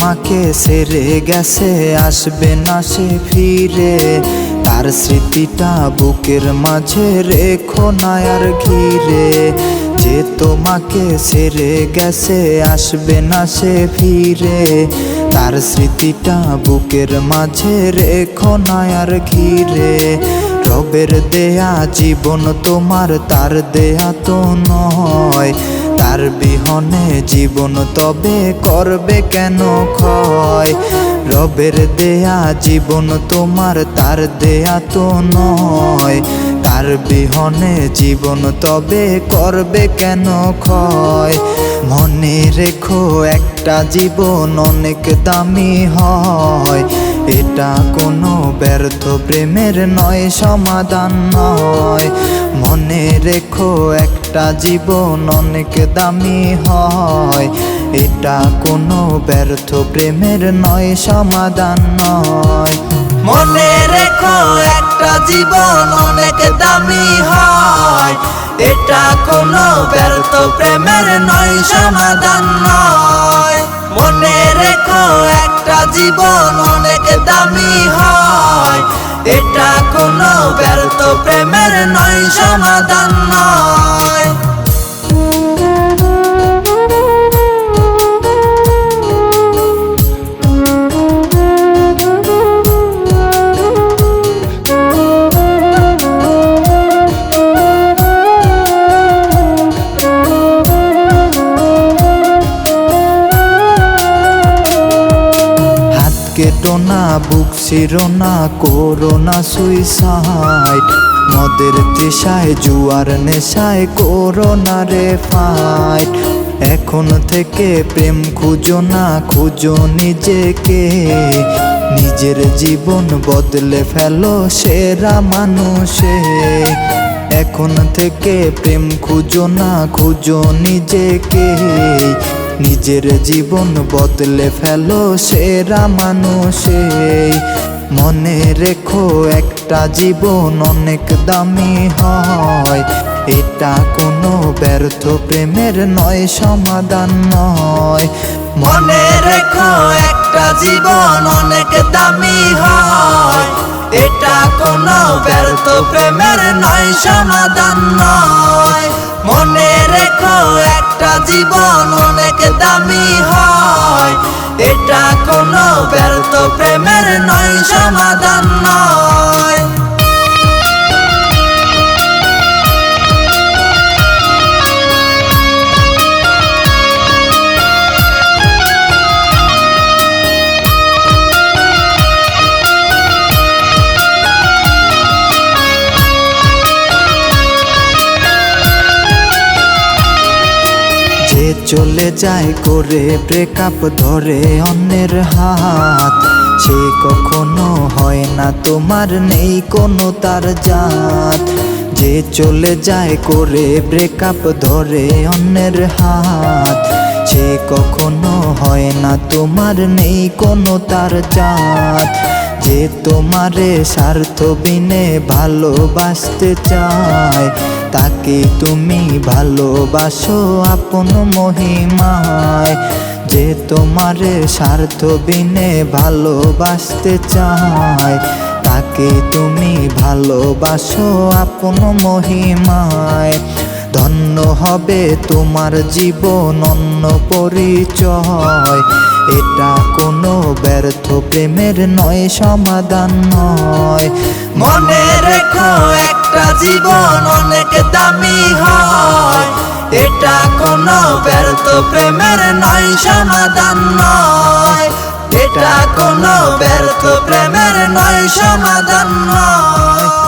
তোমাকে ছেড়ে গেছে, আসবে না সে ফিরে। তার স্মৃতিটা বুকের মাঝে রেখো না আর ঘিরে। যে তোমাকে ছেড়ে গেছে, আসবে না সে ফিরে। তার স্মৃতিটা বুকের মাঝে রেখো না আর ঘিরে। রবের দেয়া জীবন তোমার, তার দেয়া তো নয়। তার বিহনে জীবন তবে করবে কেন ক্ষয়? রবের দেয়া জীবন তোমার, তার দেয়া তো নয়। তার বিহনে জীবন তবে করবে কেন ক্ষয়? মনে রেখো একটা জীবন অনেক দামি হয়। এটা কোনো ব্যর্থ প্রেমের নয়, সমাধান নয়। মনে রেখো একটা জীবন অনেক দামি হয়। এটা কোনো ব্যর্থ প্রেমের নয়, সমাধান নয়। মনে রেখো একটা জীবন অনেক দামি হয়। এটা কোনো ব্যর্থ প্রেমের নয়, সমাধান নয়। মনে রেখো একটা জীবন অনেক দামি হয়। এটা কোনো ব্যর্থ প্রেমের নয়, সমাধান নয়। কেটো না, বুক ছিড়ো না, করো না সুইসাইড। মদের তৃষায় জুয়ার নেশায় করো না রে ফাইট। এখন থেকে প্রেম খুঁজো না, খুঁজো নিজেকে। নিজের জীবন বদলে ফেলো সেরা মানুষে। এখন থেকে প্রেম খুঁজো না, খুঁজো নিজেকে। নিজের জীবন বদলে ফেলো সেরা মানুষে। মনে রেখো একটা জীবন অনেক দামি হয়। এটা কোনো ব্যর্থ প্রেমের নয়, সমাধান নয়। মনে রেখো একটা জীবন অনেক দামি হয়। এটা কোনো ব্যর্থ প্রেমের নয়, সমাধান নয়। মনে রেখো একটা জীবন অনেক দামি হয়। এটা কোনো ব্যর্থ প্রেমের নয়, সমাধান নয়। চলে যায় করে ব্রেকআপ, ধরে অন্যের হাত। সে কখনো হয় না তোমার, নেই কোনো তার জাত। যে চলে যায় করে ব্রেকআপ, ধরে অন্যের হাত। সে কখনো হয় না তোমার, নেই কোনো তার জাত। যে তোমারে স্বার্থ বিনে ভালোবাসতে চায়, তাকে তুমি ভালোবাসো আপন মহিমায়। যে তোমারে স্বার্থ বিনে ভালোবাসতে চায়, তাকে তুমি ভালোবাসো আপন মহিমায়। ধন্য হবে তোমার জীবন, অন্য পরিচয়। এটা কোনো ব্যর্থ প্রেমের নয়, সমাধান নয়। মনে রেখো একটা জীবন অনেক দামি হয়। এটা কোনো ব্যর্থ প্রেমের নয়, সমাধান নয়। এটা কোনো ব্যর্থ প্রেমের নয়, সমাধান নয়।